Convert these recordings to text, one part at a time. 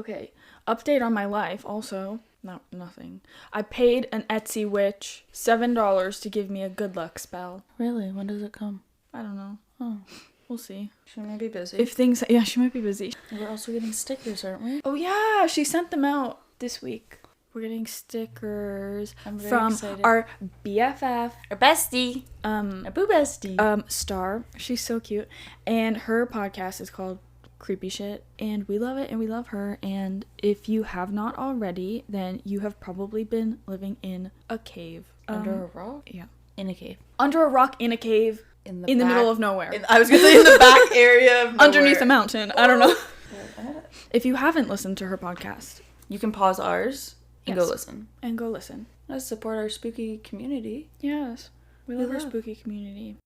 Okay, update on my life also. No, nothing. I paid an Etsy witch $7 to give me a good luck spell. Really? When does it come? I don't know. Oh. We'll see. She might be busy. Yeah, she might be busy. We're also getting stickers, aren't we? Oh yeah, she sent them out this week. We're getting stickers from excited. our BFF, Our bestie. Our boo bestie. Star. She's so cute. And her podcast is called Creepy Shit. And we love it and we love her. And if you have not already, then you have probably been living in a cave. Under a rock? Yeah. In a cave. Under a rock in a cave. In the middle of nowhere. I was going to say in the back area of nowhere. Underneath a mountain. I don't know. If you haven't listened to her podcast, you can pause ours and go listen. And go listen. Let's support our spooky community. Yes. We love our spooky community.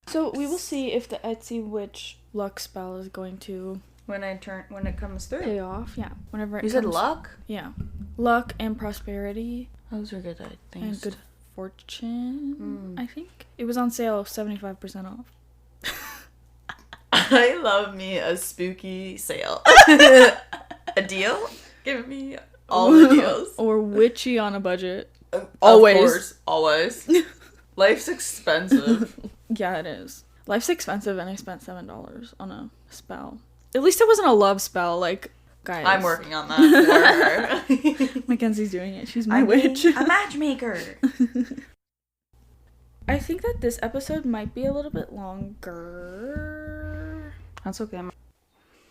So we will see if the Etsy witch luck spell is going to when it comes through. Pay off. Yeah. Whenever it You said luck? Yeah. Luck and prosperity. Those are good things. And good fortune, I think. It was on sale 75% off. I love me a spooky sale. A deal? Give me all the deals. Or witchy on a budget. Always. Of course, always. Life's expensive. Yeah, it is. Life's expensive, and I spent $7 on a spell. At least it wasn't a love spell, like, guys. I'm working on that for her. Mackenzie's doing it. She's my witch. A matchmaker. I think that this episode might be a little bit longer. That's okay.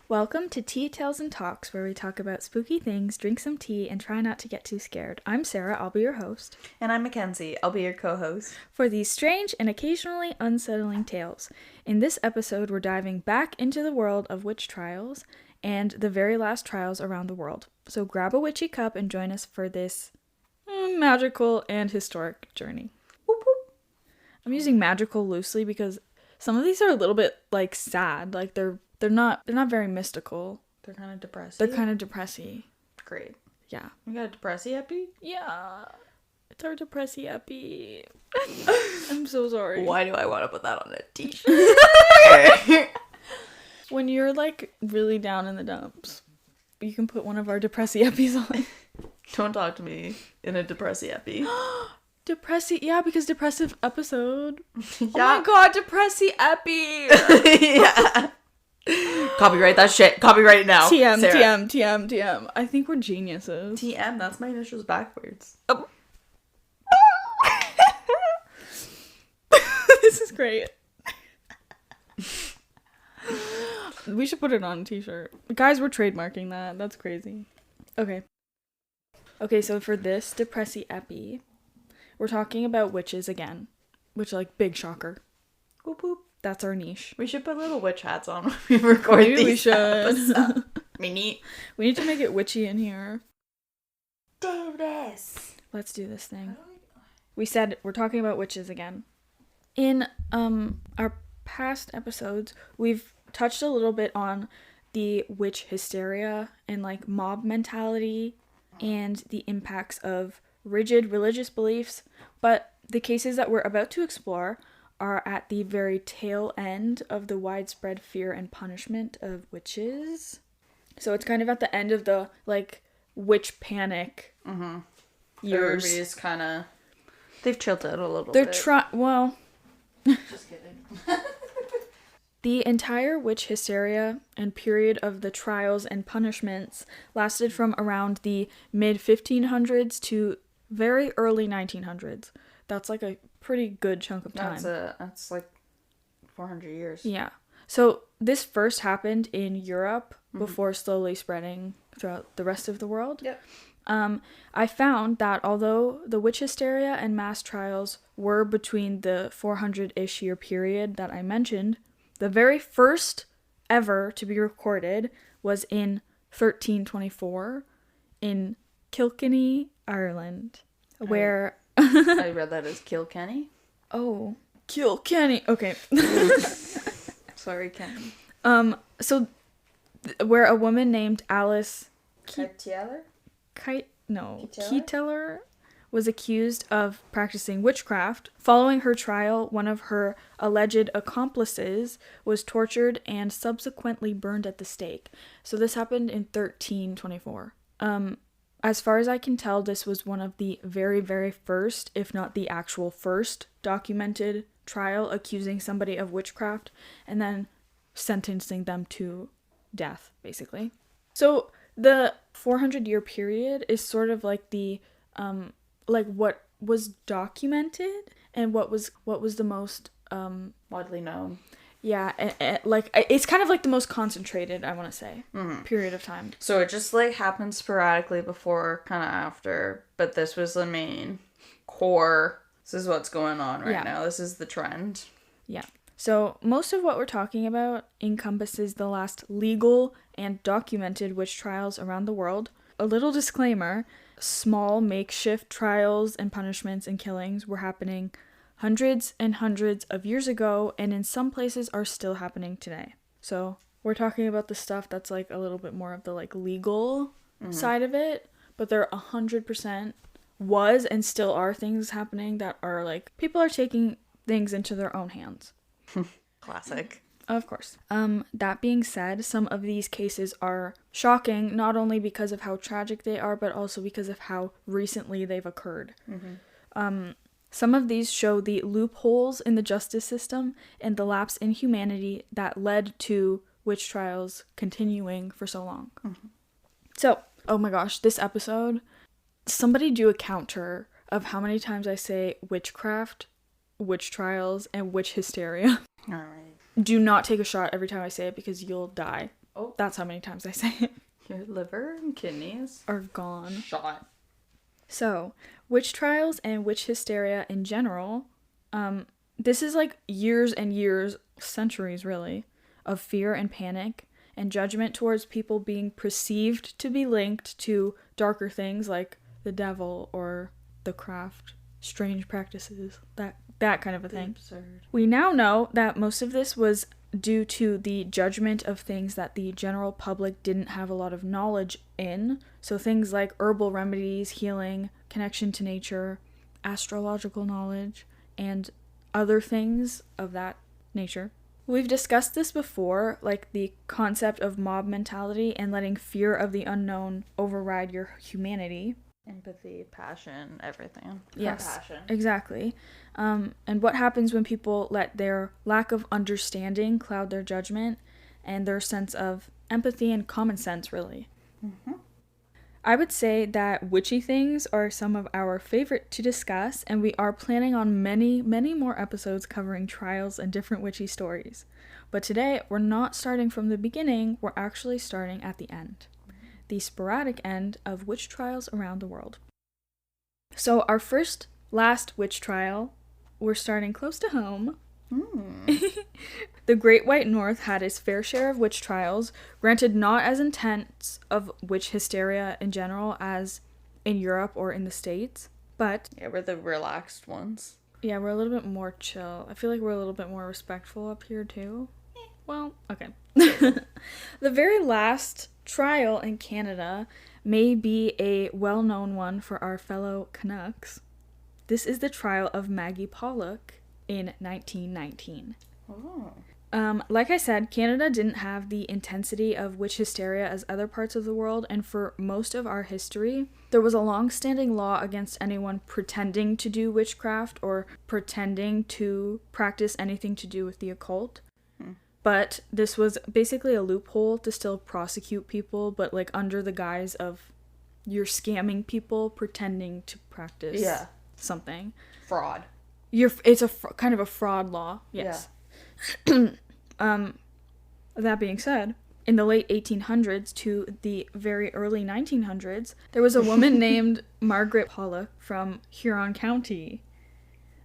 Welcome to Tea Tales and Talks, where we talk about spooky things, drink some tea, and try not to get too scared. I'm Sarah, I'll be your host. And I'm Mackenzie, I'll be your co-host. For these strange and occasionally unsettling tales. In this episode, we're diving back into the world of witch trials and the very last trials around the world. So grab a witchy cup and join us for this magical and historic journey. Whoop, whoop. I'm using magical loosely because some of these are a little bit, like, sad. Like, they're not very mystical. They're kind of depressing. They're kind of depressy. Great. Yeah. We got a depressy epi? Yeah. It's our depressy epi. I'm so sorry. Why do I want to put that on a t-shirt? When you're, like, really down in the dumps, you can put one of our depressy epis on. Don't talk to me in a depressy epi. Depressy, yeah, because depressive episode. Yeah. Oh my god, depressy epi. Yeah. Copyright that shit. Copyright it now. TM, Sarah. TM. I think we're geniuses. TM, that's my initials backwards. Oh. This is great. We should put it on a t-shirt. Guys, we're trademarking that. That's crazy. Okay, so for this depressy epi, we're talking about witches again. Which, like, big shocker. Whoop whoop. That's our niche. We should put little witch hats on when we record Maybe these we should. episodes. We need to make it witchy in here. do this. Let's do this thing. We said we're talking about witches again. In our past episodes, we've touched a little bit on the witch hysteria and, like, mob mentality and the impacts of rigid religious beliefs, but the cases that we're about to explore are at the very tail end of the widespread fear and punishment of witches. So it's kind of at the end of the, like, witch panic years. Everybody's kind of... They've chilled out a little They're bit. Well... Just kidding. The entire witch hysteria and period of the trials and punishments lasted from around the mid-1500s to very early 1900s. That's, like, a pretty good chunk of time. That's like 400 years. Yeah. So this first happened in Europe before slowly spreading throughout the rest of the world. Yep. I found that although the witch hysteria and mass trials were between the 400-ish year period that I mentioned, the very first ever to be recorded was in 1324 in Kilkenny, Ireland, where... I read that as Kilkenny. Oh, Kilkenny. Okay. Sorry, Kenny. Where a woman named Alice Keteller? Keteller was accused of practicing witchcraft. Following her trial, one of her alleged accomplices was tortured and subsequently burned at the stake. So this happened in 1324. As far as I can tell, this was one of the very, very first, if not the actual first, documented trial accusing somebody of witchcraft and then sentencing them to death, basically. So the 400-year period is sort of like the like what was documented and what was the most widely known. Yeah, like it's kind of like the most concentrated, I want to say, period of time. So it just like happened sporadically before, kind of after, but this was the main core. This is what's going on right now. This is the trend. Yeah. So most of what we're talking about encompasses the last legal and documented witch trials around the world. A little disclaimer, small makeshift trials and punishments and killings were happening hundreds and hundreds of years ago, and in some places are still happening today. So we're talking about the stuff that's like a little bit more of the like legal side of it, but there 100% was and still are things happening that are like people are taking things into their own hands. Classic. Of course. That being said, some of these cases are shocking, not only because of how tragic they are, but also because of how recently they've occurred. Some of these show the loopholes in the justice system and the lapse in humanity that led to witch trials continuing for so long. So, oh my gosh, this episode, somebody do a counter of how many times I say witchcraft, witch trials, and witch hysteria. All right. Do not take a shot every time I say it because you'll die. Oh. That's how many times I say it. Your liver and kidneys are gone. Shot. So, witch trials and witch hysteria in general, this is like years and years, centuries really, of fear and panic and judgment towards people being perceived to be linked to darker things like the devil or the craft, strange practices, that kind of a thing. Absurd. We now know that most of this was due to the judgment of things that the general public didn't have a lot of knowledge in. So things like herbal remedies, healing, connection to nature, astrological knowledge, and other things of that nature. We've discussed this before, like the concept of mob mentality and letting fear of the unknown override your humanity. Empathy, passion, everything. Yes, Compassion. exactly. And what happens when people let their lack of understanding cloud their judgment and their sense of empathy and common sense, really. I would say that witchy things are some of our favorite to discuss, and we are planning on many, many more episodes covering trials and different witchy stories. But today, we're not starting from the beginning, we're actually starting at the end. The sporadic end of witch trials around the world. So our last witch trial, we're starting close to home. The Great White North had its fair share of witch trials, granted not as intense of witch hysteria in general as in Europe or in the States, but... Yeah, we're the relaxed ones. Yeah, we're a little bit more chill. I feel like we're a little bit more respectful up here too. Well, okay. The very last trial in Canada may be a well-known one for our fellow Canucks. This is the trial of Maggie Pollock in 1919. Oh. Like I said, Canada didn't have the intensity of witch hysteria as other parts of the world, and for most of our history, there was a long-standing law against anyone pretending to do witchcraft or pretending to practice anything to do with the occult. But this was basically a loophole to still prosecute people, but like under the guise of you're scamming people pretending to practice something. Fraud. It's a kind of a fraud law. Yes. Yeah. That being said, in the late 1800s to the very early 1900s, there was a woman named Margaret Pollock from Huron County.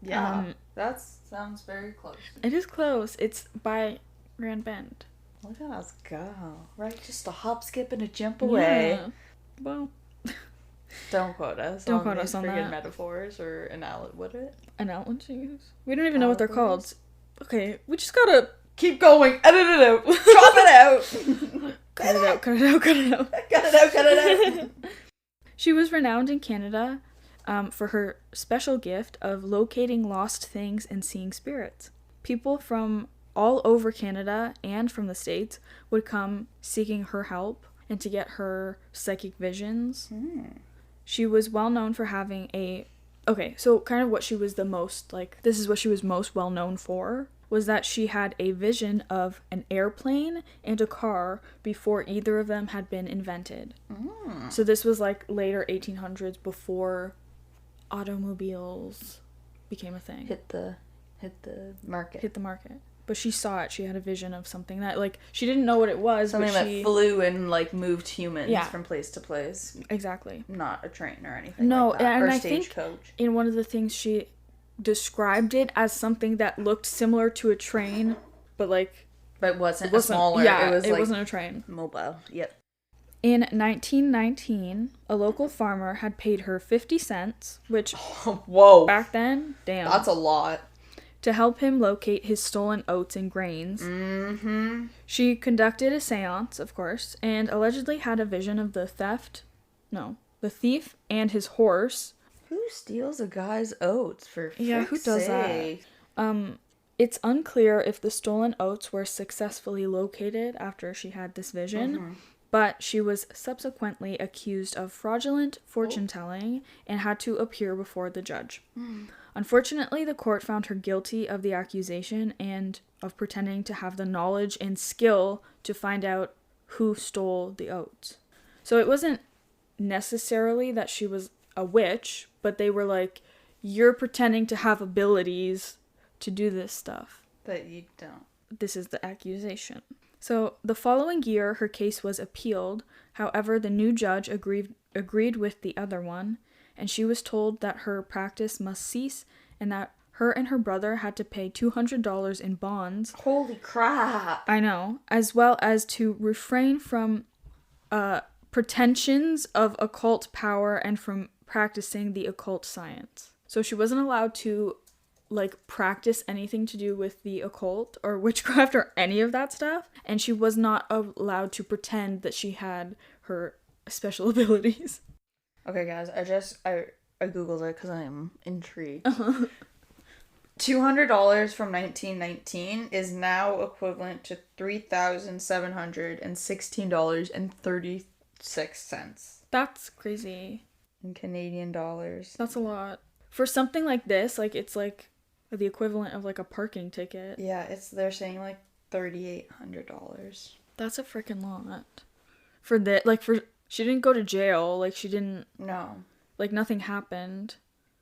Yeah, that sounds very close. It is close. It's by Grand Bend. Look at us go. Right? Just a hop, skip, and a jump away. Yeah. Well... Don't quote us. Don't quote us on that. Metaphors or analogies. We don't even know what they're called. Okay, we just gotta keep going. Edit it out. Drop it out. Cut it out. Cut it out. Cut it out. Cut it out. Cut it out. She was renowned in Canada for her special gift of locating lost things and seeing spirits. People from all over Canada and from the States would come seeking her help and to get her psychic visions. She was well known for having so kind of what she was the most, this is what she was most well known for, was that she had a vision of an airplane and a car before either of them had been invented. So this was later 1800s, before automobiles became a thing. Hit the market. But she saw it. She had a vision of something that, she didn't know what it was. Something that flew and, moved humans from place to place. Exactly. Not a train or anything like that. And or I stagecoach. think in one of the things she described it as something that looked similar to a train, but, But wasn't a smaller. Yeah, it wasn't a train. Mobile. Yep. In 1919, a local farmer had paid her 50 cents, which... Whoa. Back then, damn. That's a lot. To help him locate his stolen oats and grains. Mm-hmm. She conducted a seance, of course, and allegedly had a vision of the thief and his horse. Who steals a guy's oats for who does sake? that? It's unclear if the stolen oats were successfully located after she had this vision, but she was subsequently accused of fraudulent fortune-telling and had to appear before the judge. Unfortunately, the court found her guilty of the accusation and of pretending to have the knowledge and skill to find out who stole the oats. So it wasn't necessarily that she was a witch, but they were like, you're pretending to have abilities to do this stuff. But you don't. This is the accusation. So the following year, her case was appealed. However, the new judge agreed with the other one, and she was told that her practice must cease and that her and her brother had to pay $200 in bonds. Holy crap! I know. As well as to refrain from pretensions of occult power and from practicing the occult science. So she wasn't allowed to practice anything to do with the occult or witchcraft or any of that stuff, and she was not allowed to pretend that she had her special abilities. Okay, guys, I googled it because I am intrigued. $200 from 1919 is now equivalent to $3,716.36. That's crazy. In Canadian dollars. That's a lot. For something like this, it's the equivalent of a parking ticket. Yeah, they're saying $3,800. That's a freaking lot. For that, she didn't go to jail. She didn't. No. Nothing happened,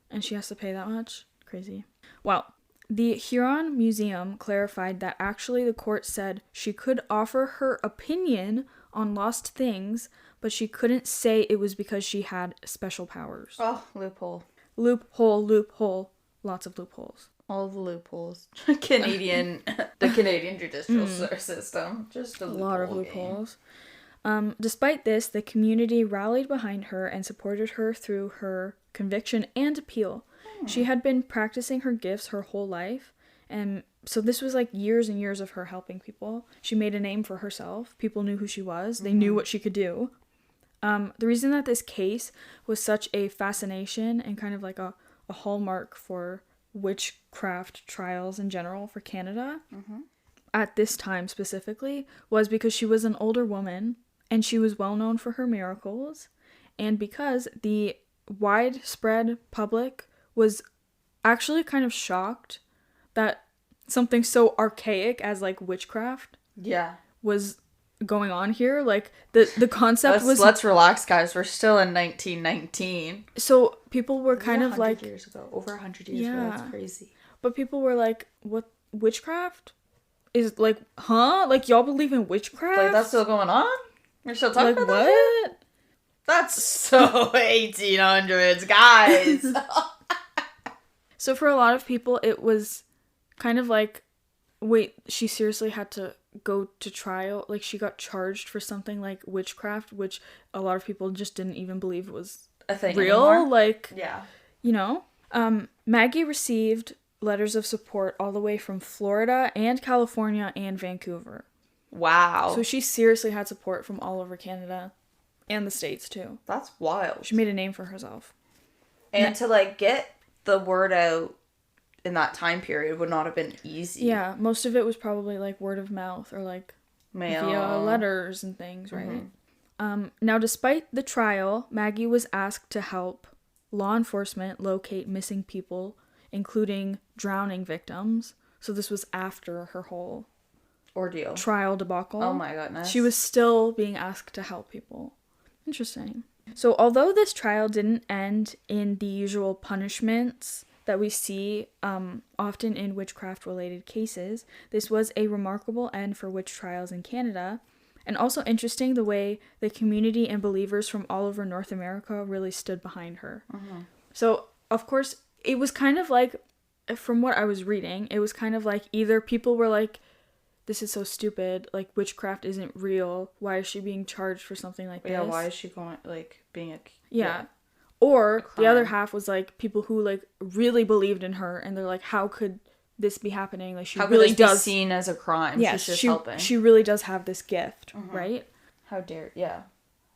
and she has to pay that much. Crazy. Well, the Huron Museum clarified that actually the court said she could offer her opinion on lost things, but she couldn't say it was because she had special powers. Oh, loophole. Loophole. Lots of loopholes. All the loopholes. The Canadian judicial system. Just a lot of loopholes. Despite this, the community rallied behind her and supported her through her conviction and appeal. She had been practicing her gifts her whole life, and so this was years and years of her helping people. She made a name for herself. People knew who she was. They knew what she could do. The reason that this case was such a fascination and kind of a hallmark for witchcraft trials in general for Canada, at this time specifically, was because she was an older woman and she was well known for her miracles, and because the widespread public was actually kind of shocked that something so archaic as witchcraft was going on here. The concept was... Let's relax, guys. We're still in 1919. So people were kind of years ago. Over 100 years ago. That's crazy. But people were like, what? Witchcraft? Is huh? Y'all believe in witchcraft? That's still going on? You're still talking about what? That shit? That's so 1800s, guys. So for a lot of people, it was kind of wait, she seriously had to go to trial? She got charged for something like witchcraft, which a lot of people just didn't even believe was a thing real. Anymore? Maggie received letters of support all the way from Florida and California and Vancouver. Wow. So she seriously had support from all over Canada and the States too. That's wild. She made a name for herself. And to, like, get the word out in that time period would not have been easy. Yeah, most of it was probably, like, word of mouth or, like, mail, via letters and things, right? Now, despite the trial, Maggie was asked to help law enforcement locate missing people, including drowning victims. So this was after her whole ordeal, trial debacle. Oh my goodness. She was still being asked to help people. Interesting. So although this trial didn't end in the usual punishments that we see often in witchcraft-related cases, this was a remarkable end for witch trials in Canada, and also interesting the way the community and believers from all over North America really stood behind her. So, of course, it was kind of like, from what I was reading, it was kind of like either people were like, this is so stupid, like, witchcraft isn't real, why is she being charged for something like this? Yeah, why is she going, like, being a... Yeah. Or the other half was, like, people who, like, really believed in her, and they're like, how could this be happening? Like, she how really could this does... be seen as a crime? Yeah, she's just helping. She really does have this gift, right? How dare... Yeah.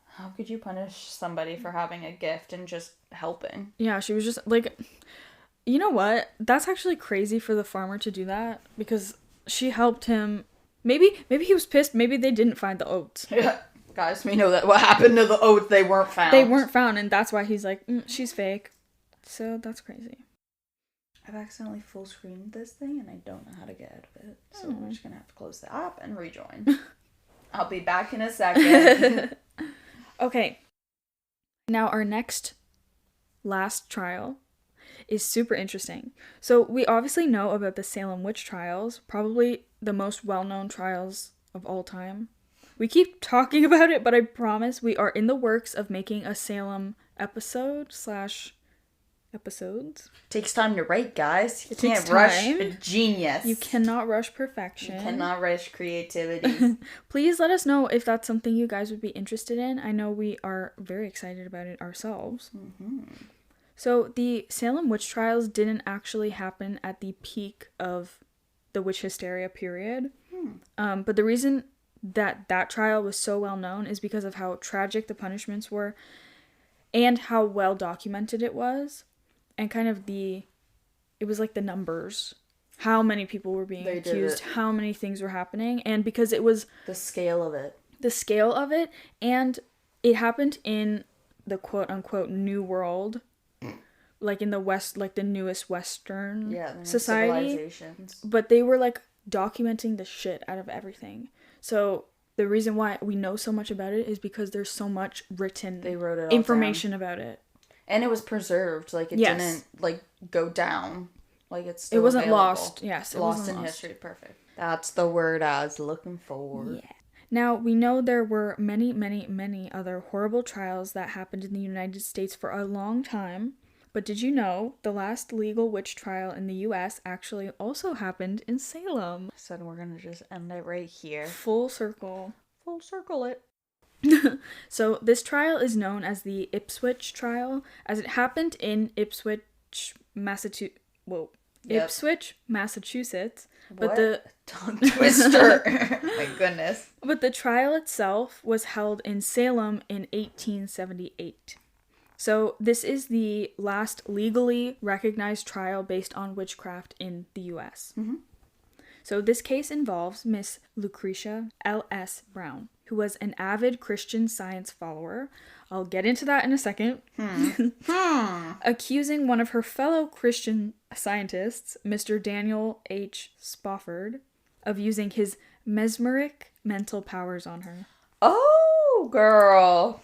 How could you punish somebody for having a gift and just helping? Yeah, she was just, like... You know what? That's actually crazy for the farmer to do that, because she helped him. Maybe he was pissed. Maybe they didn't find the oats. Yeah. Guys, we know that what happened to the oats, they weren't found. They weren't found, and that's why he's like, she's fake. So that's crazy. I've accidentally full screened this thing, and I don't know how to get out of it. So we're just going to have to close the app and rejoin. I'll be back in a second. Okay. Now our last trial is super interesting. So we obviously know about the Salem witch trials, probably the most well-known trials of all time. We keep talking about it, but I promise we are in the works of making a Salem episodes. Takes time to write, guys. You Takes can't rush time. a genius. You cannot rush perfection. You cannot rush creativity. Please let us know if that's something you guys would be interested in. I know we are very excited about it ourselves. So the Salem witch trials didn't actually happen at the peak of the witch hysteria period. But the reason that trial was so well known is because of how tragic the punishments were and how well documented it was. And kind of it was like the numbers. How many people were being accused, how many things were happening. And because it was... The scale of it. And it happened in the quote-unquote New World. Like in the West, like the newest Western society. Civilizations. But they were like documenting the shit out of everything. So the reason why we know so much about it is because there's so much written information about it. And it was preserved. Like it didn't like go down. Like it's still it wasn't available. Lost. Yes, it lost wasn't in lost. history. Perfect. That's the word I was looking for. Yeah. Now, we know there were many, many, many other horrible trials that happened in the United States for a long time. But did you know the last legal witch trial in the U.S. actually also happened in Salem? So we're going to just end it right here. Full circle. Full circle it. So this trial is known as the Ipswich trial, as it happened in Ipswich, Massachusetts. Ipswich, Massachusetts. But the tongue twister. My goodness. But the trial itself was held in Salem in 1878. So this is the last legally recognized trial based on witchcraft in the U.S. So this case involves Miss Lucretia L.S. Brown, who was an avid Christian Science follower. I'll get into that in a second. Accusing one of her fellow Christian scientists, Mr. Daniel H. Spofford, of using his mesmeric mental powers on her. Oh, girl.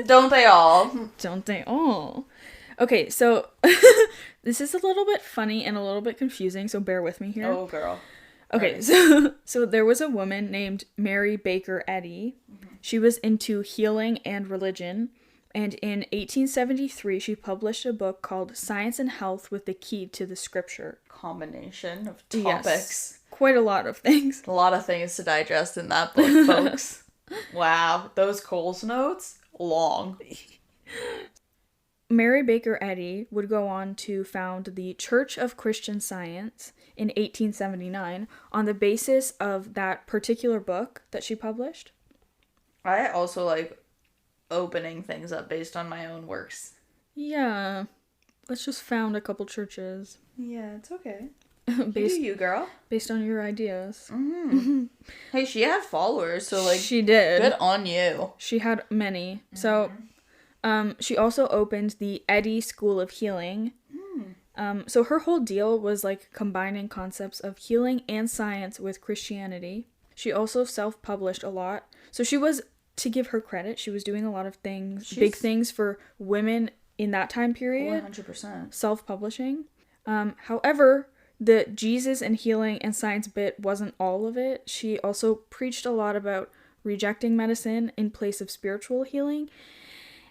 Don't they all? Don't they all? Okay, so this is a little bit funny and a little bit confusing, so bear with me here. Oh, girl. Okay, so there was a woman named Mary Baker Eddy. She was into healing and religion, and in 1873 she published a book called Science and Health with the Key to the Scripture. Combination of topics. Yes, quite a lot of things. A lot of things to digest in that book, folks. Wow, those Coles notes? Long. Mary Baker Eddy would go on to found the Church of Christian Science in 1879 on the basis of that particular book that she published. I also like opening things up based on my own works. Yeah. Let's just found a couple churches. Yeah, it's okay. based, you, girl. Based on your ideas. Mm-hmm. Hey, she had followers, so, like... She did. Good on you. She had many. So, she also opened the Eddy School of Healing. So her whole deal was, like, combining concepts of healing and science with Christianity. She also self-published a lot. So she was, to give her credit, she was doing a lot of things, big things for women in that time period. 100%. Self-publishing. However, the Jesus and healing and science bit wasn't all of it. She also preached a lot about rejecting medicine in place of spiritual healing,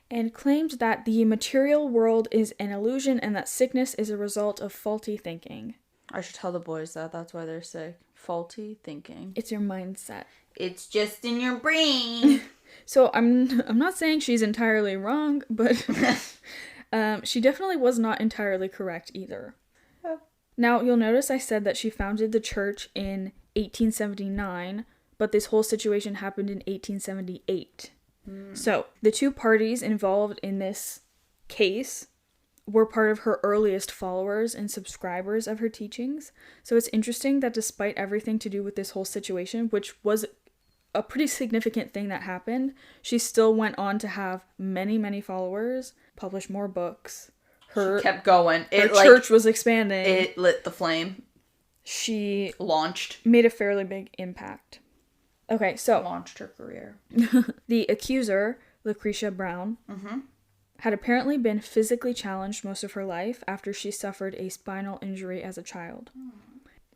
and claimed that the material world is an illusion and that sickness is a result of faulty thinking. I should tell the boys that. That's why they're sick. Faulty thinking. It's your mindset. It's just in your brain. So I'm not saying she's entirely wrong, but she definitely was not entirely correct either. Oh. Now, you'll notice I said that she founded the church in 1879, but this whole situation happened in 1878. So, the two parties involved in this case were part of her earliest followers and subscribers of her teachings. So it's interesting that despite everything to do with this whole situation, which was a pretty significant thing that happened, she still went on to have many, many followers, publish more books. She kept going. Her church was expanding. It lit the flame. She launched. Made a fairly big impact. Okay, so... Launched her career. The accuser, Lucretia Brown, had apparently been physically challenged most of her life after she suffered a spinal injury as a child.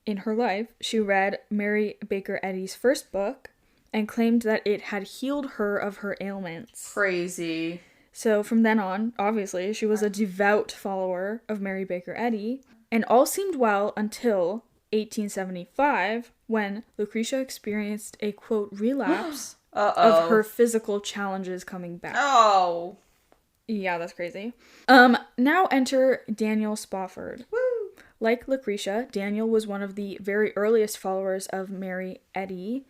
In her life, she read Mary Baker Eddy's first book and claimed that it had healed her of her ailments. Crazy. So from then on, obviously, she was a devout follower of Mary Baker Eddy, and all seemed well until 1875, when Lucretia experienced a, quote, relapse of her physical challenges coming back. Oh. Yeah, that's crazy. Now enter Daniel Spofford. Woo. Like Lucretia, Daniel was one of the very earliest followers of Mary Eddy.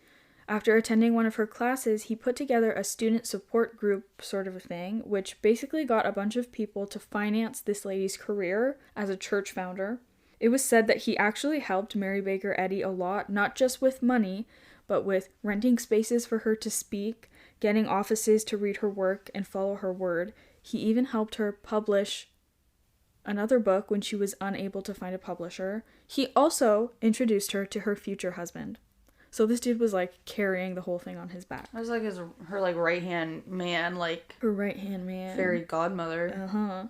After attending one of her classes, he put together a student support group sort of a thing, which basically got a bunch of people to finance this lady's career as a church founder. It was said that he actually helped Mary Baker Eddy a lot, not just with money, but with renting spaces for her to speak, getting offices to read her work and follow her word. He even helped her publish another book when she was unable to find a publisher. He also introduced her to her future husband. So this dude was, like, carrying the whole thing on his back. That was, like, her, like, right-hand man, like... Her right-hand man. Fairy godmother. Uh-huh.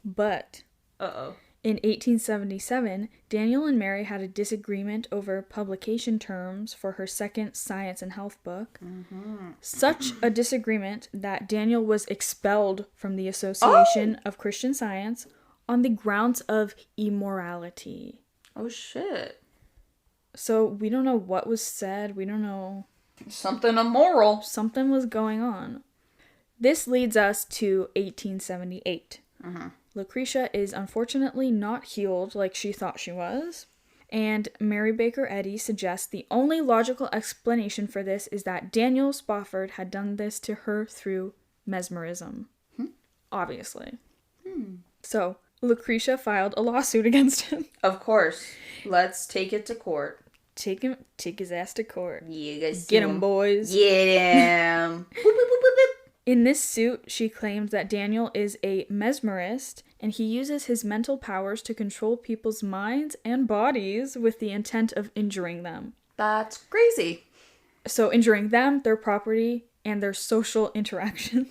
But... Uh-oh. In 1877, Daniel and Mary had a disagreement over publication terms for her second science and health book. Such a disagreement that Daniel was expelled from the Association of Christian Science on the grounds of immorality. Oh, shit. So we don't know what was said. We don't know. Something immoral. Something was going on. This leads us to 1878. Lucretia is unfortunately not healed like she thought she was. And Mary Baker Eddy suggests the only logical explanation for this is that Daniel Spofford had done this to her through mesmerism. Obviously. So, Lucretia filed a lawsuit against him. Of course. Let's take it to court. Take his ass to court. Yeah, guys. Get him, boys. Get him. In this suit, she claimed that Daniel is a mesmerist, and he uses his mental powers to control people's minds and bodies with the intent of injuring them. That's crazy. So injuring them, their property, and their social interactions.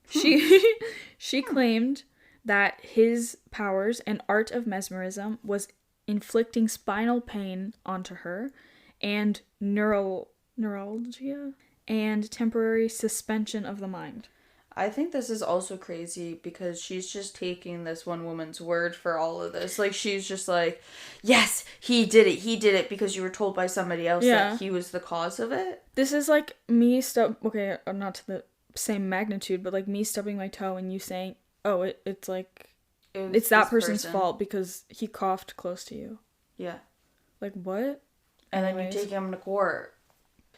She claimed that his powers and art of mesmerism was inflicting spinal pain onto her, and neuralgia, and temporary suspension of the mind. I think this is also crazy because she's just taking this one woman's word for all of this. Like, she's just like, yes, he did it because you were told by somebody else that he was the cause of it. This is like me okay, not to the same magnitude, but like me stubbing my toe and you saying, oh, it's like, it's that person's fault because he coughed close to you. Yeah. Like, what? And then you take him to court.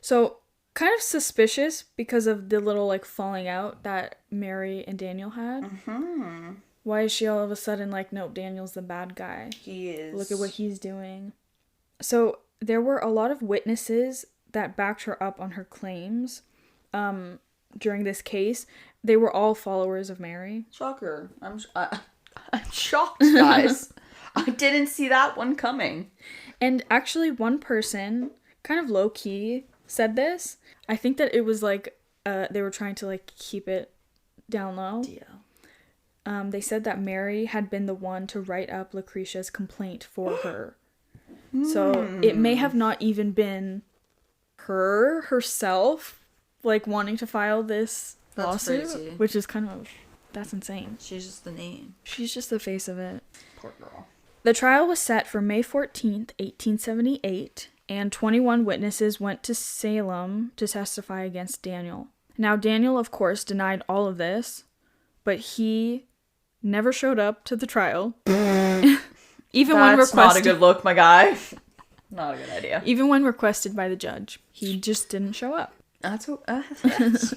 So, kind of suspicious because of the little, like, falling out that Mary and Daniel had. Mm-hmm. Why is she all of a sudden like, no, Daniel's the bad guy? He is. Look at what he's doing. So there were a lot of witnesses that backed her up on her claims during this case. They were all followers of Mary. Shocker. I'm shocked, guys. I didn't see that one coming. And actually, one person, kind of low-key, said this. I think that it was like they were trying to like keep it down low. Yeah. They said that Mary had been the one to write up Lucretia's complaint for her. So it may have not even been her herself, like, wanting to file this lawsuit. Crazy. Which is kind of, that's insane. She's just the name. She's just the face of it. Poor girl. The trial was set for May 14th, 1878, and 21 witnesses went to Salem to testify against Daniel. Now, Daniel, of course, denied all of this, but he never showed up to the trial. Even when requested. That's not a good look, my guy. Not a good idea. Even when requested by the judge, he just didn't show up. That's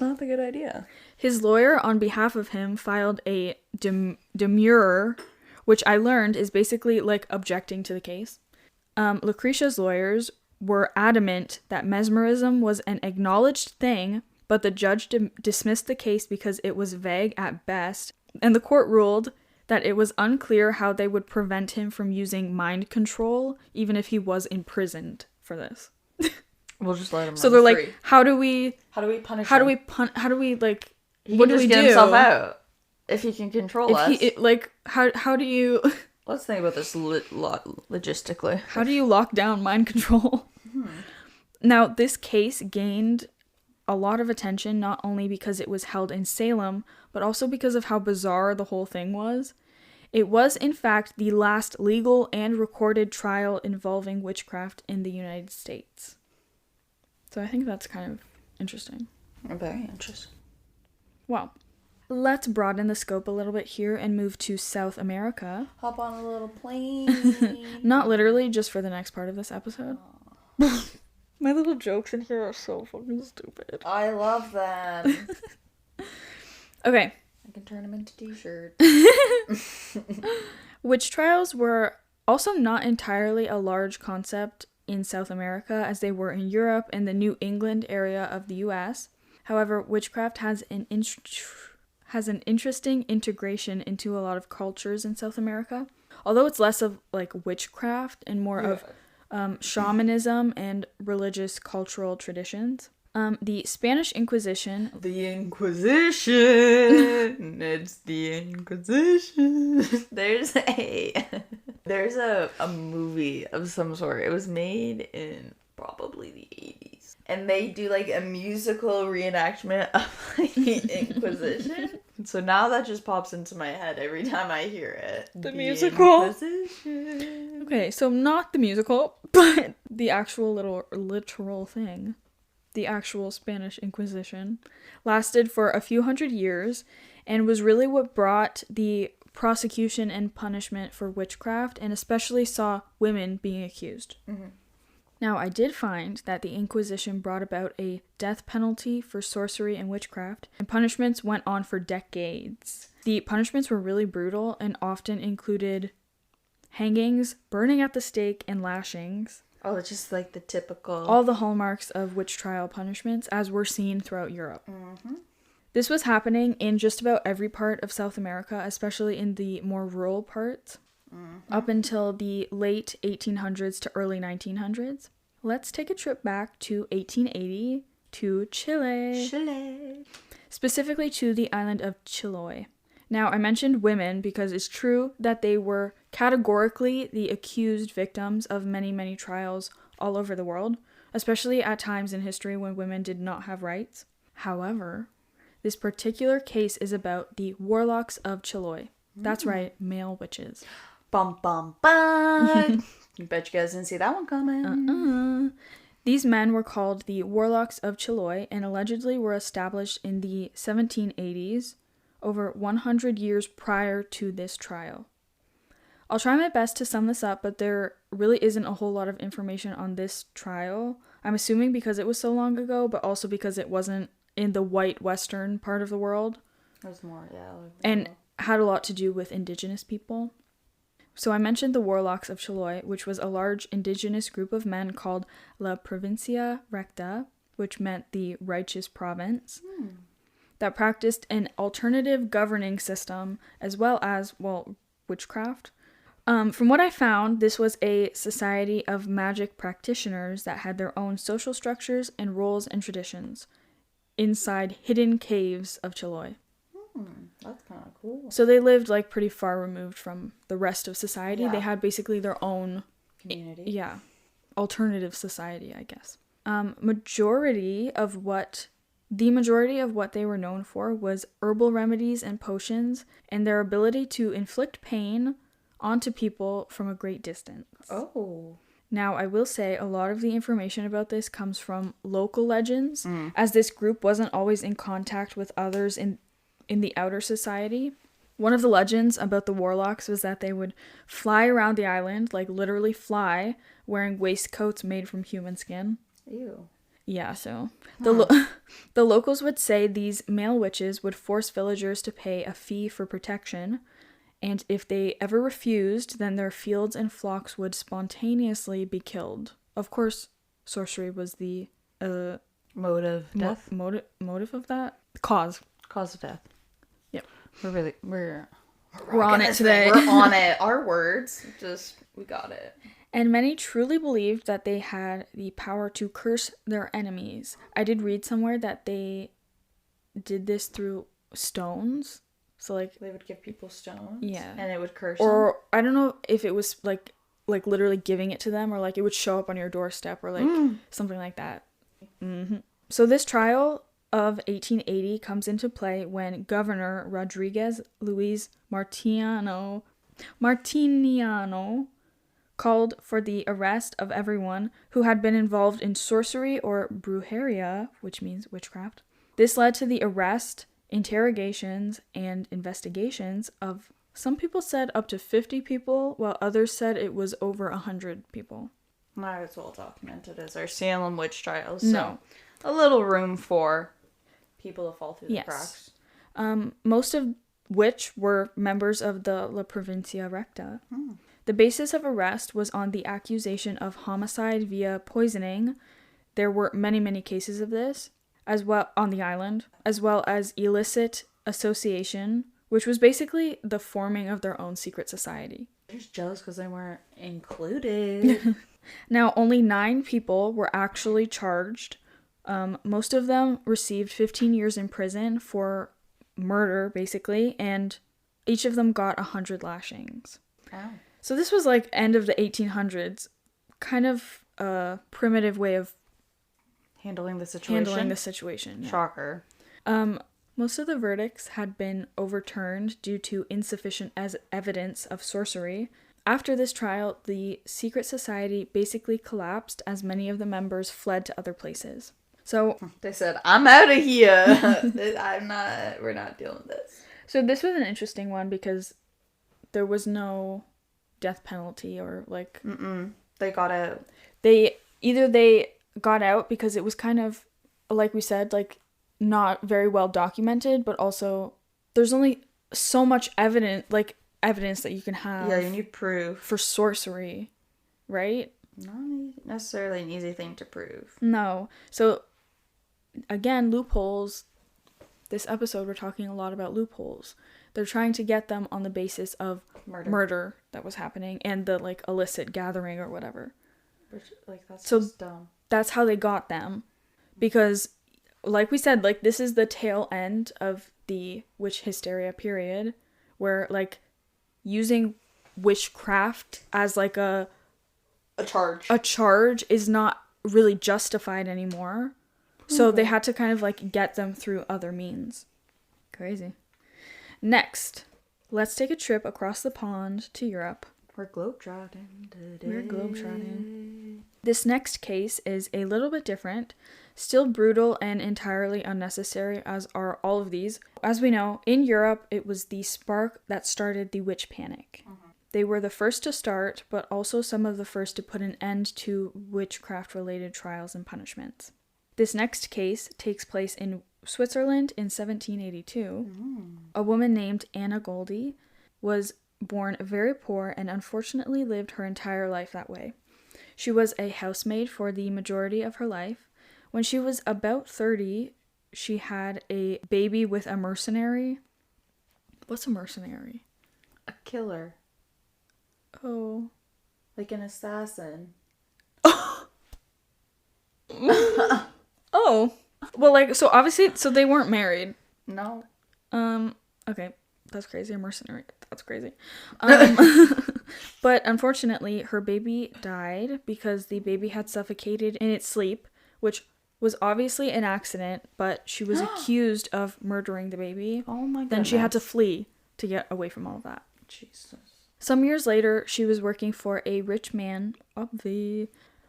not a good idea. His lawyer, on behalf of him, filed a demurrer, which I learned is basically like objecting to the case. Lucretia's lawyers were adamant that mesmerism was an acknowledged thing, but the judge dismissed the case because it was vague at best, and the court ruled that it was unclear how they would prevent him from using mind control, even if he was imprisoned for this. We'll just let him. So they're free. like, how do we punish him? How do we like? He what can do we just get do? himself out if he can control us. How do you? Let's think about this logistically. How do you lock down mind control? Now, this case gained a lot of attention, not only because it was held in Salem, but also because of how bizarre the whole thing was. It was, in fact, the last legal and recorded trial involving witchcraft in the United States. So I think that's kind of interesting. Very interesting. Well, let's broaden the scope a little bit here and move to South America. Hop on a little plane. Not literally, just for the next part of this episode. My little jokes in here are so fucking stupid. I love them. Okay. I can turn them into t-shirts. Witch trials were also not entirely a large concept in South America as they were in Europe and the New England area of the US. However, witchcraft has an interesting integration into a lot of cultures in South America. Although it's less of like witchcraft and more of shamanism and religious cultural traditions. The Spanish Inquisition. The Inquisition. It's the Inquisition. There's a movie of some sort. It was made in probably the 80s. And they do like a musical reenactment of like, the Inquisition. So now that just pops into my head every time I hear it. The musical. Inquisition. Okay, so not the musical, but the actual literal thing. The actual Spanish Inquisition lasted for a few hundred years and was really what brought the prosecution and punishment for witchcraft, and especially saw women being accused. Mm-hmm. Now, I did find that the Inquisition brought about a death penalty for sorcery and witchcraft, and punishments went on for decades. The punishments were really brutal and often included hangings, burning at the stake, and lashings. Oh, it's just like the typical... All the hallmarks of witch trial punishments as were seen throughout Europe. Mm-hmm. This was happening in just about every part of South America, especially in the more rural parts, up until the late 1800s to early 1900s. Let's take a trip back to 1880 to Chile. Specifically to the island of Chiloé. Now, I mentioned women because it's true that they were categorically the accused victims of many, many trials all over the world, especially at times in history when women did not have rights. However, this particular case is about the warlocks of Chiloé. That's right, male witches. Bum, bum, bum. Bet you guys didn't see that one coming. These men were called the warlocks of Chiloé and allegedly were established in the 1780s, over 100 years prior to this trial. I'll try my best to sum this up, but there really isn't a whole lot of information on this trial. I'm assuming because it was so long ago, but also because it wasn't in the white western part of the world. It was more, yeah. And had a lot to do with indigenous people. So I mentioned the warlocks of Chiloy, which was a large indigenous group of men called La Provincia Recta, which meant the righteous province, that practiced an alternative governing system as well as, well, witchcraft. From what I found, this was a society of magic practitioners that had their own social structures and rules and traditions inside hidden caves of Chiloy. That's kind of cool. So they lived like pretty far removed from the rest of society. Yeah. They had basically their own Community. Yeah, alternative society, I guess. The majority of what they were known for was herbal remedies and potions, and their ability to inflict pain onto people from a great distance. Oh. Now, I will say a lot of the information about this comes from local legends, as this group wasn't always in contact with others in the outer society. One of the legends about the warlocks was that they would fly around the island, like literally fly, wearing waistcoats made from human skin. Ew. Yeah, so the locals would say these male witches would force villagers to pay a fee for protection, and if they ever refused, then their fields and flocks would spontaneously be killed. Of course, sorcery was the Motive. Death. Motive of that? Cause of death. Yep. We're on it today. We're on it. Our words, we got it. And many truly believed that they had the power to curse their enemies. I did read somewhere that they did this through stones. So like they would give people stones. Yeah. And it would curse or them. I don't know if it was like literally giving it to them, or like it would show up on your doorstep, or like something like that. So this trial of 1880 comes into play when Governor Rodriguez Luis Martiniano called for the arrest of everyone who had been involved in sorcery or brujeria, which means witchcraft. This led to the arrest, interrogations, and investigations of, some people said, up to 50 people, while others said it was over 100 people. Not as well documented as our Salem witch trials. No. So a little room for people to fall through the cracks. Most of which were members of the La Provincia Recta. The basis of arrest was on the accusation of homicide via poisoning. There were many, many cases of this, as well on the island, as well as illicit association, which was basically the forming of their own secret society. They're just jealous because they weren't included. Now, only 9 people were actually charged. Most of them received 15 years in prison for murder, basically, and each of them got 100 lashings. Wow. So this was like end of the 1800s, kind of a primitive way of handling the situation. Yeah. Shocker. Most of the verdicts had been overturned due to insufficient evidence of sorcery. After this trial, the secret society basically collapsed as many of the members fled to other places. So they said, "I'm out of here. We're not dealing with this." So this was an interesting one because there was no death penalty or like they got out. They got out because it was kind of, like we said, like not very well documented, but also there's only so much evidence that you can have. Yeah, you need proof for sorcery, right? Not necessarily an easy thing to prove. No. So again, loopholes. This episode we're talking a lot about loopholes. They're trying to get them on the basis of murder that was happening and the like illicit gathering or whatever. That's so just dumb. That's how they got them, because like we said, like this is the tail end of the witch hysteria period, where like using witchcraft as like a charge is not really justified anymore. So they had to kind of like get them through other means. Crazy. Next, let's take a trip across the pond to Europe. We're globetrotting today. This next case is a little bit different, still brutal and entirely unnecessary, as are all of these. As we know, in Europe, it was the spark that started the witch panic. They were the first to start, but also some of the first to put an end to witchcraft-related trials and punishments. This next case takes place in Switzerland in 1782. A woman named Anna Goldie was born very poor and unfortunately lived her entire life that way. She was a housemaid for the majority of her life. When she was about 30, she had a baby with a mercenary. What's a mercenary? A killer. Oh. Like an assassin. Oh. Well, like, so obviously, so they weren't married. No. Okay. That's crazy. A mercenary. That's crazy. But unfortunately, her baby died because the baby had suffocated in its sleep, which was obviously an accident, but she was accused of murdering the baby. Oh my goodness. Then she had to flee to get away from all of that. Jesus. Some years later, she was working for a rich man,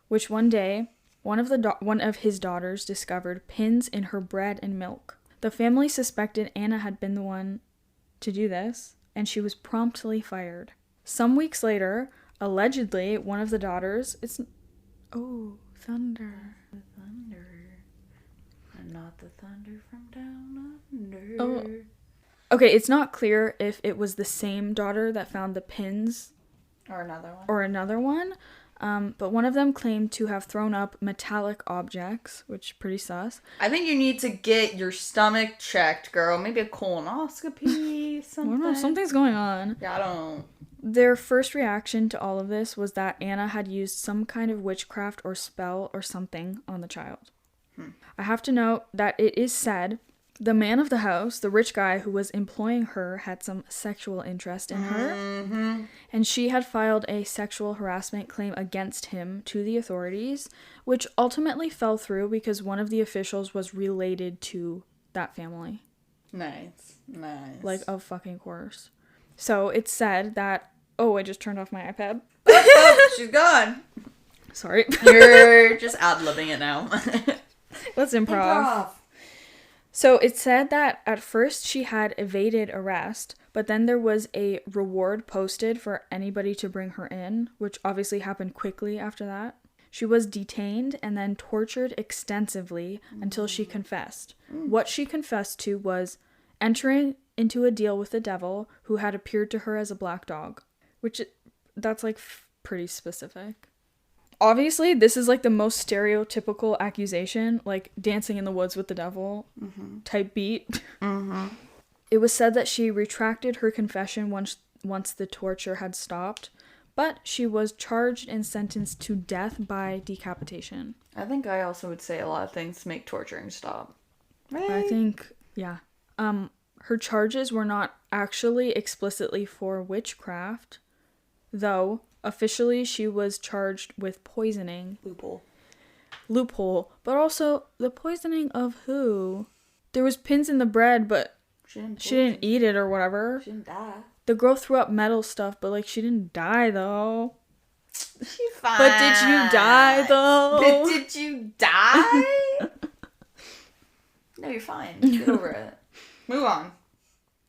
which one day, one of his daughters discovered pins in her bread and milk. The family suspected Anna had been the one to do this, and she was promptly fired. Some weeks later, allegedly, one of the daughters... thunder. The thunder. And not the thunder from down under. Oh. Okay, it's not clear if it was the same daughter that found the pins. Or another one. But one of them claimed to have thrown up metallic objects, which is pretty sus. I think you need to get your stomach checked, girl. Maybe a colonoscopy, something. I don't know, something's going on. Yeah, I don't. Their first reaction to all of this was that Anna had used some kind of witchcraft or spell or something on the child. I have to note that it is said the man of the house, the rich guy who was employing her, had some sexual interest in her, and she had filed a sexual harassment claim against him to the authorities, which ultimately fell through because one of the officials was related to that family. Nice. Like, of fucking course. So it's said that... Oh, I just turned off my iPad. Oh, she's gone. Sorry. You're just ad-libbing it now. Let's improv. So it said that at first she had evaded arrest, but then there was a reward posted for anybody to bring her in, which obviously happened quickly after that. She was detained and then tortured extensively until she confessed. What she confessed to was entering into a deal with the devil who had appeared to her as a black dog, which that's like pretty specific. Obviously, this is like the most stereotypical accusation, like dancing in the woods with the devil type beat. It was said that she retracted her confession once the torture had stopped, but she was charged and sentenced to death by decapitation. I think I also would say a lot of things to make torturing stop. Right? I think, yeah. Her charges were not actually explicitly for witchcraft, though officially she was charged with poisoning. Loophole. But also, the poisoning of who? There was pins in the bread, but she didn't eat it or whatever. She didn't die. The girl threw up metal stuff, but like she didn't die though. She's fine. But did you die though? But did you die? No, you're fine. Get over it. Move on.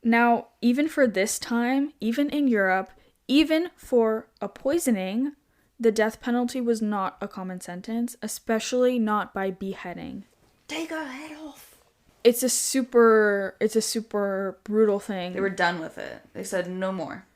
Now, even for this time, even in Europe, even for a poisoning, the death penalty was not a common sentence, especially not by beheading. Take her head off. It's a super brutal thing. They were done with it. They said no more.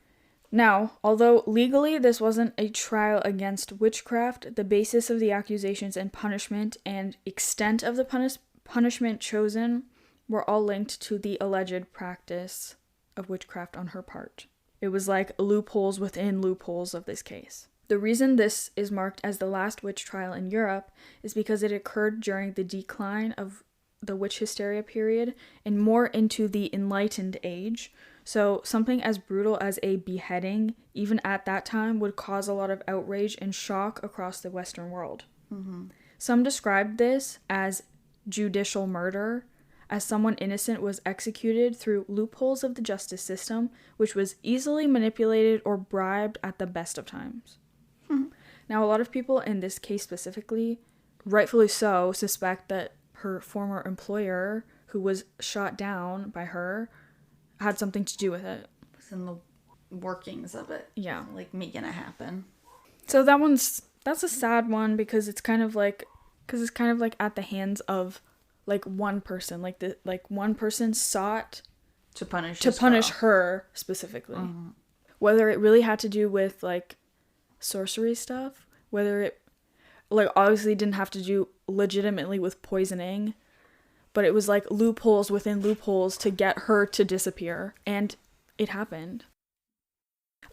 Now, although legally this wasn't a trial against witchcraft, the basis of the accusations and punishment and extent of the punishment chosen were all linked to the alleged practice of witchcraft on her part. It was like loopholes within loopholes of this case. The reason this is marked as the last witch trial in Europe is because it occurred during the decline of the witch hysteria period and more into the Enlightened Age. So something as brutal as a beheading, even at that time, would cause a lot of outrage and shock across the Western world. Some described this as judicial murder, as someone innocent was executed through loopholes of the justice system, which was easily manipulated or bribed at the best of times. Now, a lot of people in this case specifically, rightfully so, suspect that her former employer, who was shot down by her, had something to do with it. workings of it. Yeah. Like, making it happen. So that's a sad one because it's kind of like at the hands of like one person. Like one person sought to punish her specifically. Mm-hmm. Whether it really had to do with like sorcery stuff, whether it like obviously didn't have to do legitimately with poisoning, but it was like loopholes within loopholes to get her to disappear, and it happened.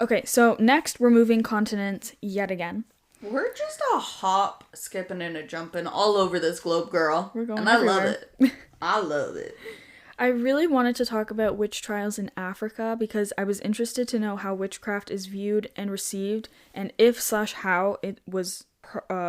Okay, so next we're moving continents yet again. We're just a hop, skipping, and a jumping all over this globe, girl. We're going and everywhere. I love it. I love it. I really wanted to talk about witch trials in Africa because I was interested to know how witchcraft is viewed and received, and if/how it was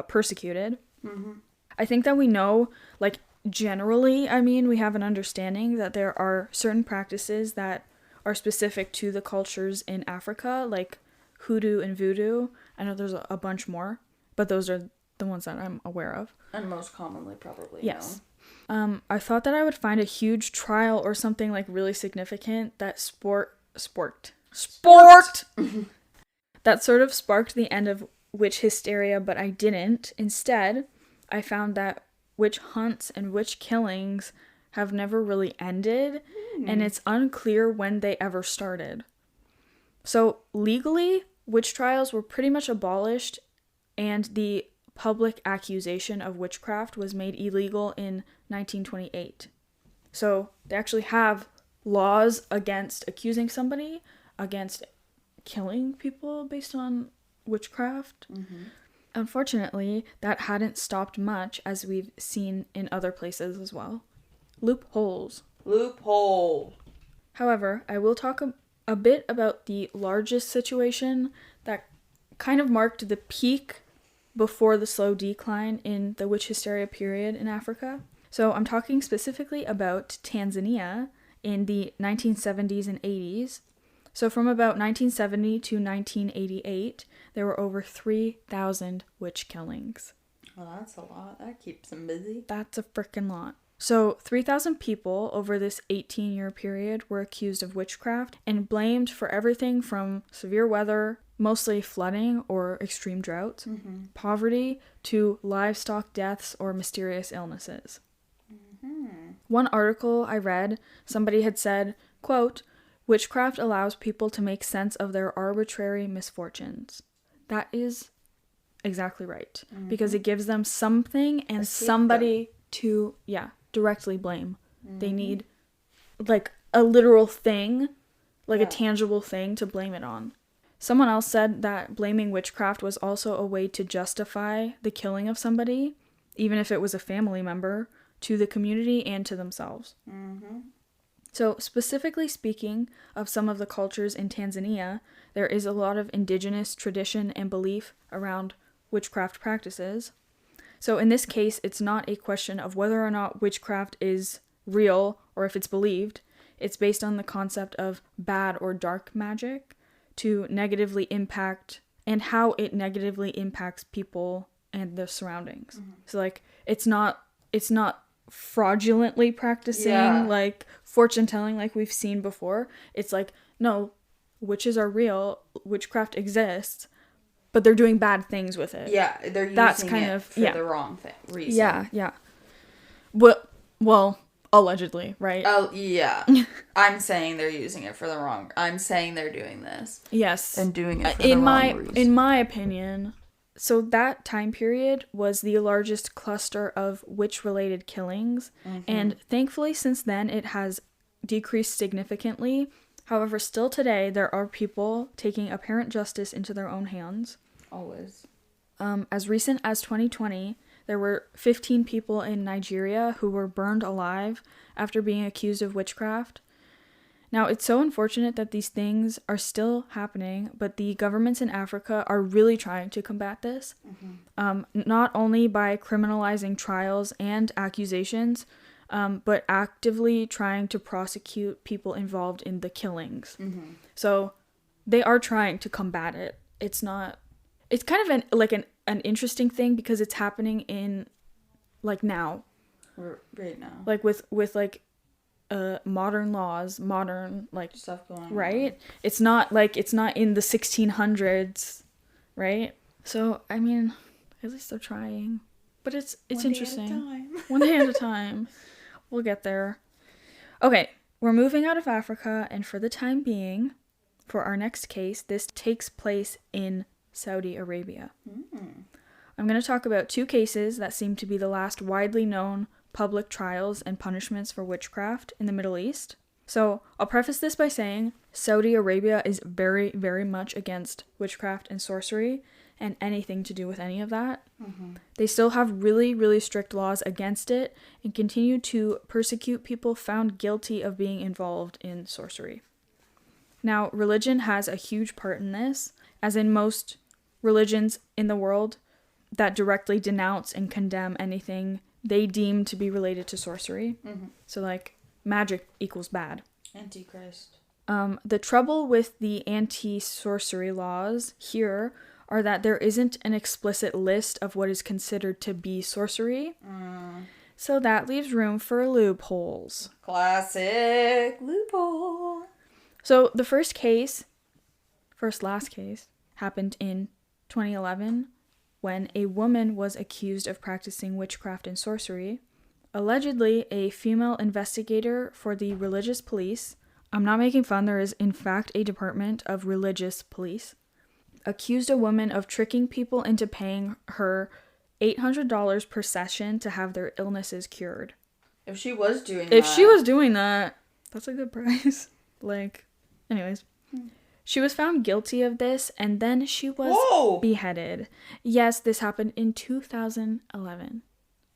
persecuted. Mm-hmm. I think that we know, like, generally, we have an understanding that there are certain practices that are specific to the cultures in Africa, like hoodoo and voodoo. I know there's a bunch more, but those are the ones that I'm aware of. And most commonly probably yes. I thought that I would find a huge trial or something like really significant that that sort of sparked the end of witch hysteria, but I didn't. Instead, I found that witch hunts and witch killings have never really ended, and it's unclear when they ever started. So legally, witch trials were pretty much abolished, and the public accusation of witchcraft was made illegal in 1928. So they actually have laws against accusing somebody, against killing people based on witchcraft. Mm-hmm. Unfortunately, that hadn't stopped much, as we've seen in other places as well. Loopholes. Loophole. However, I will talk a bit about the largest situation that kind of marked the peak before the slow decline in the witch hysteria period in Africa. So I'm talking specifically about Tanzania in the 1970s and 80s. So from about 1970 to 1988, there were over 3,000 witch killings. Well, that's a lot. That keeps them busy. That's a freaking lot. So 3,000 people over this 18-year period were accused of witchcraft and blamed for everything from severe weather, mostly flooding or extreme droughts, poverty, to livestock deaths or mysterious illnesses. Mm-hmm. One article I read, somebody had said, quote, "Witchcraft allows people to make sense of their arbitrary misfortunes." That is exactly right. Mm-hmm. Because it gives them something and somebody to, directly blame. Mm-hmm. They need, like, a literal thing, like a tangible thing to blame it on. Someone else said that blaming witchcraft was also a way to justify the killing of somebody, even if it was a family member, to the community and to themselves. Mm-hmm. So, specifically speaking of some of the cultures in Tanzania, there is a lot of indigenous tradition and belief around witchcraft practices. So in this case, it's not a question of whether or not witchcraft is real or if it's believed. It's based on the concept of bad or dark magic to negatively impact, and how it negatively impacts people and their surroundings. Mm-hmm. So like it's not fraudulently practicing like fortune telling like we've seen before. It's like, no, witches are real, witchcraft exists, but they're doing bad things with it. Yeah, they're using it for the wrong reason. Yeah. Well, allegedly, right? Oh, yeah. I'm saying they're using it for the wrong... I'm saying they're doing this. Yes. And doing it for the wrong reason. In my opinion, so that time period was the largest cluster of witch-related killings, and thankfully since then it has decreased significantly. However, still today, there are people taking apparent justice into their own hands. Always. As recent as 2020, there were 15 people in Nigeria who were burned alive after being accused of witchcraft. Now, it's so unfortunate that these things are still happening, but the governments in Africa are really trying to combat this, not only by criminalizing trials and accusations, but actively trying to prosecute people involved in the killings. Mm-hmm. So they are trying to combat it. It's kind of an interesting thing because it's happening in like now. Right now. Like with like modern laws, modern like stuff going on. Right? It's not in the 1600s, right? So, I mean, at least they're trying. But it's interesting. One day at a time. We'll get there. Okay, we're moving out of Africa, and for the time being, for our next case, this takes place in Saudi Arabia. I'm going to talk about 2 cases that seem to be the last widely known public trials and punishments for witchcraft in the Middle East. So, I'll preface this by saying Saudi Arabia is very, very much against witchcraft and sorcery and anything to do with any of that. They still have really, really strict laws against it and continue to persecute people found guilty of being involved in sorcery. Now, religion has a huge part in this, as in most religions in the world that directly denounce and condemn anything they deem to be related to sorcery. So, like, magic equals bad. Antichrist. The trouble with the anti-sorcery laws here are that there isn't an explicit list of what is considered to be sorcery. So that leaves room for loopholes. Classic loophole. So the first last case, happened in 2011 when a woman was accused of practicing witchcraft and sorcery. Allegedly, a female investigator for the religious police, I'm not making fun, there is in fact a department of religious police, accused a woman of tricking people into paying her $800 per session to have their illnesses cured. If she was doing that, that's a good price. Anyways. She was found guilty of this, and then she was beheaded. Yes, this happened in 2011.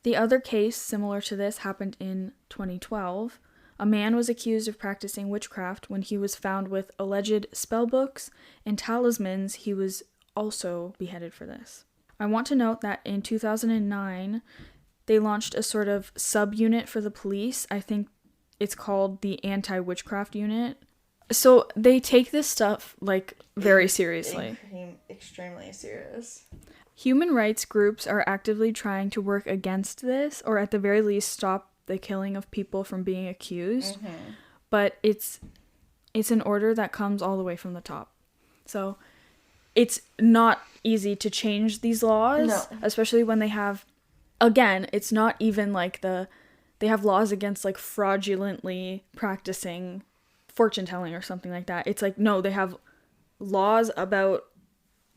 The other case similar to this happened in 2012. A man was accused of practicing witchcraft when he was found with alleged spellbooks and talismans. He was also beheaded for this. I want to note that in 2009, they launched a sort of sub-unit for the police. I think it's called the Anti-Witchcraft Unit. So they take this stuff, very seriously. Extremely serious. Human rights groups are actively trying to work against this, or at the very least stop the killing of people from being accused. But it's an order that comes all the way from the top. So it's not easy to change these laws, especially when they have, again, it's not even they have laws against fraudulently practicing fortune telling or something like that. It's no, they have laws about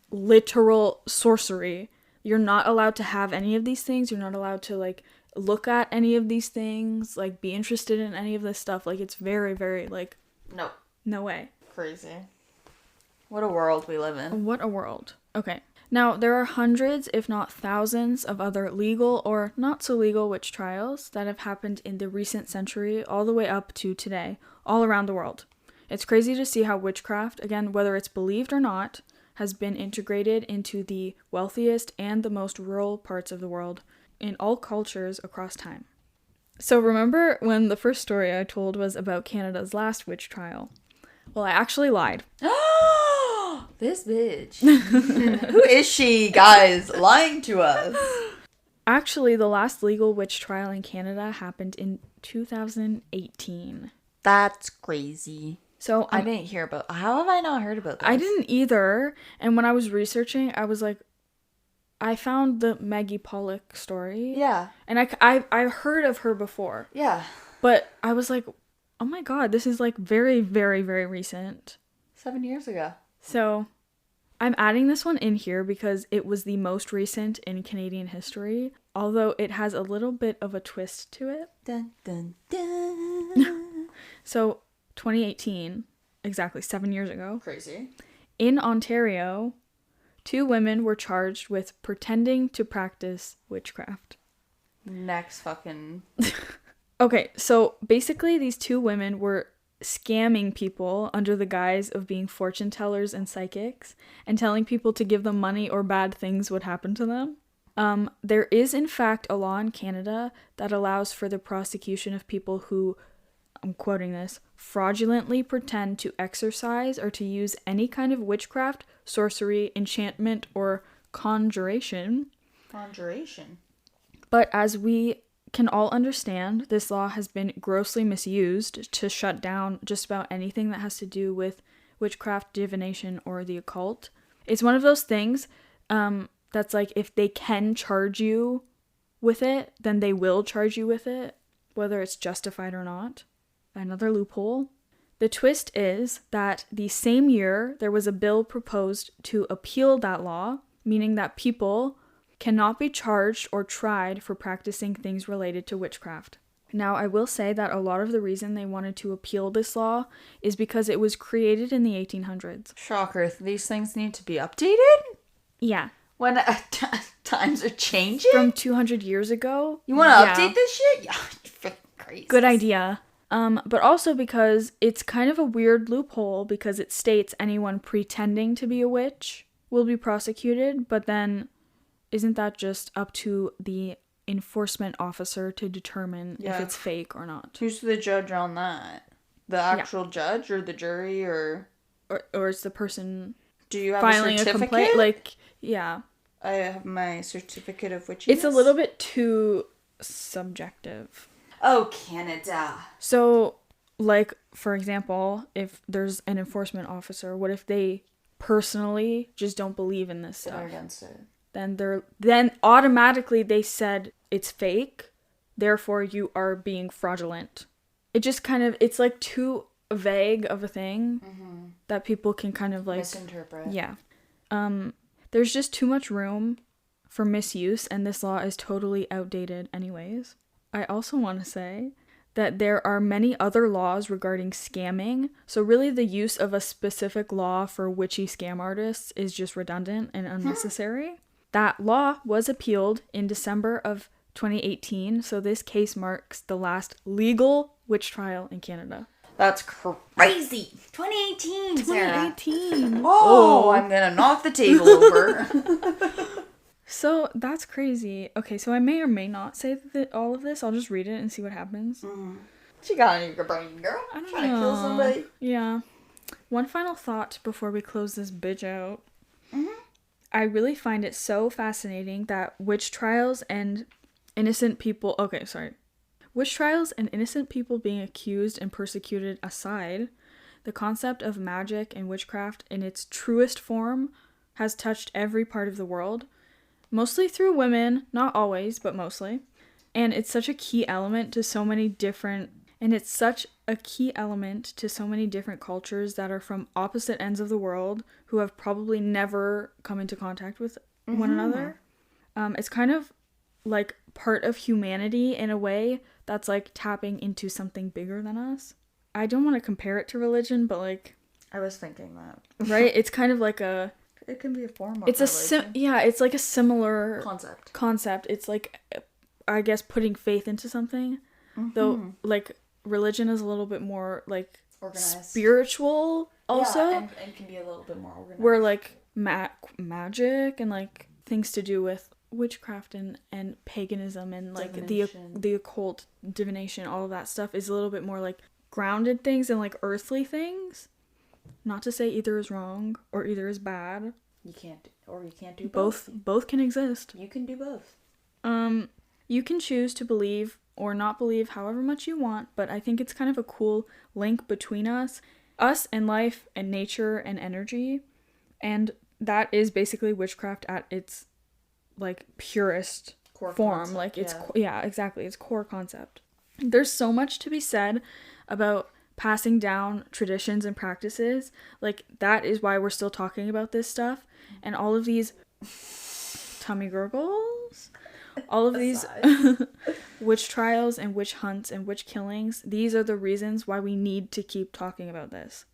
literal sorcery. You're not allowed to have any of these things. You're not allowed to look at any of these things, be interested in any of this stuff. It's very, very no way. Crazy. What a world we live in. What a world. Okay. Now, there are hundreds, if not thousands, of other legal or not so legal witch trials that have happened in the recent century all the way up to today, all around the world. It's crazy to see how witchcraft, again, whether it's believed or not, has been integrated into the wealthiest and the most rural parts of the world in all cultures across time. So remember when the first story I told was about Canada's last witch trial? Well, I actually lied. This bitch. Who is she, guys? Lying to us. Actually, the last legal witch trial in Canada happened in 2018. That's crazy. So I didn't hear about. How have I not heard about this? I didn't either. And when I was researching, I was I found the Maggie Pollock story. Yeah. And I heard of her before. Yeah. But I was oh my god, this is very, very, very recent. 7 years ago. So I'm adding this one in here because it was the most recent in Canadian history, although it has a little bit of a twist to it. Dun, dun, dun. So 2018, exactly 7 years ago. Crazy. In Ontario, 2 women were charged with pretending to practice witchcraft. Next fucking... Okay, so basically these 2 women were scamming people under the guise of being fortune tellers and psychics and telling people to give them money or bad things would happen to them. There is in fact a law in Canada that allows for the prosecution of people who, I'm quoting this, fraudulently pretend to exercise or to use any kind of witchcraft, sorcery, enchantment, or conjuration. Conjuration. But as we can all understand, this law has been grossly misused to shut down just about anything that has to do with witchcraft, divination, or the occult. It's one of those things that's like, if they can charge you with it, then they will charge you with it, whether it's justified or not. Another loophole. The twist is that the same year there was a bill proposed to appeal that law, meaning that people cannot be charged or tried for practicing things related to witchcraft. Now, I will say that a lot of the reason they wanted to appeal this law is because it was created in the 1800s. Shocker, these things need to be updated? Yeah. When times are changing? From 200 years ago? You want to update this shit? Yeah, you're freaking crazy. Good idea. But also because it's kind of a weird loophole, because it states anyone pretending to be a witch will be prosecuted, but then isn't that just up to the enforcement officer to determine if it's fake or not? Who's the judge on that? The actual judge or the jury or it's the person do you have filing a certificate? Complaint? Like, yeah. I have my certificate of witchiness. It's a little bit too subjective. Oh, Canada. So, like, for example, if there's an enforcement officer, what if they personally just don't believe in this stuff? They're against it. Then automatically they said it's fake, therefore you are being fraudulent. It just kind of, it's like too vague of a thing that people can kind of like misinterpret. Yeah. There's just too much room for misuse, and this law is totally outdated anyways. I also want to say that there are many other laws regarding scamming, so really the use of a specific law for witchy scam artists is just redundant and unnecessary. That law was appealed in December of 2018, so this case marks the last legal witch trial in Canada. That's crazy. 2018, Sarah. 2018. Oh, I'm gonna knock the table over. So that's crazy. Okay, so I may or may not say all of this. I'll just read it and see what happens. What you got in your brain, girl? I don't Trying know. to kill somebody? Yeah. One final thought before we close this bitch out. I really find it so fascinating that witch trials and innocent people being accused and persecuted aside, the concept of magic and witchcraft in its truest form has touched every part of the world. Mostly through women, not always, but mostly. And it's such a key element to so many different cultures that are from opposite ends of the world who have probably never come into contact with one another. It's kind of like part of humanity in a way that's like tapping into something bigger than us. I don't want to compare it to religion, but like... I was thinking that. Right? It's kind of like a... It can be a form of it's religion. It's like a similar concept. It's like, I guess, putting faith into something. Though, like, religion is a little bit more, like, organized. Spiritual, also. Yeah, and can be a little bit more organized. Where, like, magic and, like, things to do with witchcraft and paganism and, like, the occult, divination, all of that stuff is a little bit more, like, grounded things and, like, earthly things. Not to say either is wrong or either is bad. You can't do both. Both can exist. You can do both. You can choose to believe or not believe however much you want, but I think it's kind of a cool link between us and life and nature and energy. And that is basically witchcraft at its, like, purest core form. Concept, like, it's, exactly. It's core concept. There's so much to be said about passing down traditions and practices. Like, that is why we're still talking about this stuff. And all of these tummy gurgles, all of these witch trials and witch hunts and witch killings, these are the reasons why we need to keep talking about this.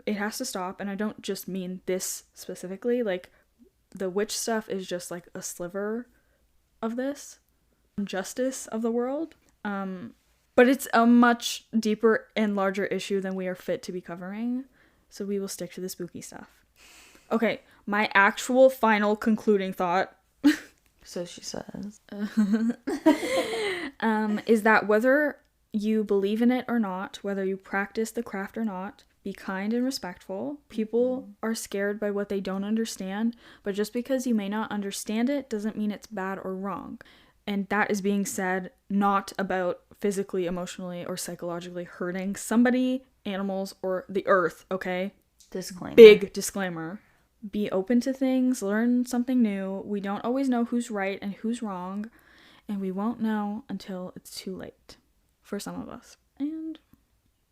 It has to stop, and I don't just mean this specifically. Like, the witch stuff is just like a sliver of this injustice of the world. But it's a much deeper and larger issue than we are fit to be covering. So we will stick to the spooky stuff. Okay, my actual final concluding thought. So she says. Is that whether you believe in it or not, whether you practice the craft or not, be kind and respectful. People are scared by what they don't understand, but just because you may not understand it doesn't mean it's bad or wrong. And that is being said not about physically, emotionally, or psychologically hurting somebody, animals, or the earth, okay? Disclaimer. Big disclaimer. Be open to things, learn something new. We don't always know who's right and who's wrong, and we won't know until it's too late for some of us. And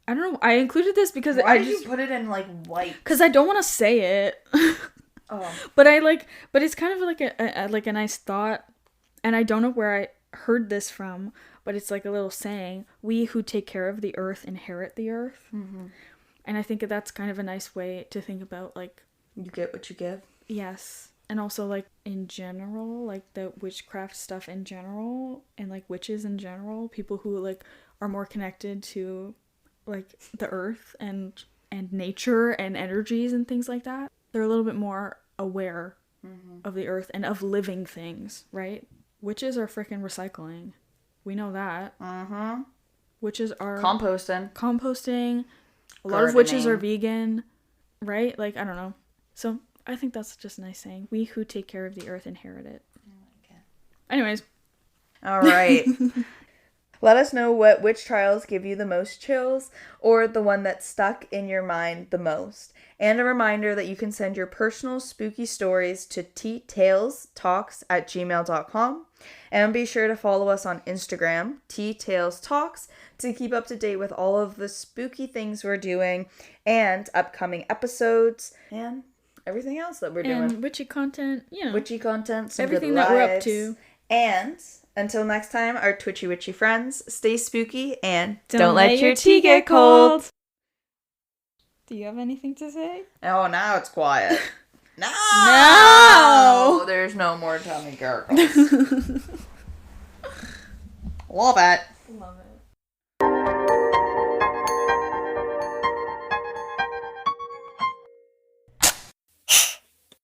I don't know, I included this because Why did you put it in, like, white? Because I don't want to say it. Oh. But it's kind of like a nice thought, and I don't know where I heard this from, but it's like a little saying, we who take care of the earth inherit the earth. Mm-hmm. And I think that's kind of a nice way to think about, like, you get what you give. Yes. And also, like, in general, like, the witchcraft stuff in general, and, like, witches in general, people who, like, are more connected to, like, the earth and nature and energies and things like that. They're a little bit more aware of the earth and of living things, right? Witches are freaking recycling. We know that. Mm-hmm. Witches are... Composting. A lot of witches are vegan, right? Like, I don't know. So, I think that's just a nice saying. We who take care of the earth inherit it. I like it. Anyways. All right. Let us know what witch trials give you the most chills, or the one that stuck in your mind the most. And a reminder that you can send your personal spooky stories to teatalestalks@gmail.com. And be sure to follow us on Instagram, teatalestalks, to keep up to date with all of the spooky things we're doing, and upcoming episodes, and everything else that we're doing. And witchy content, Witchy content, some everything good that we're up lives. to. And until next time, our twitchy witchy friends, stay spooky and don't let your tea get cold. Do you have anything to say? Oh, now it's quiet. No! No! There's no more tummy gurgles. Love it.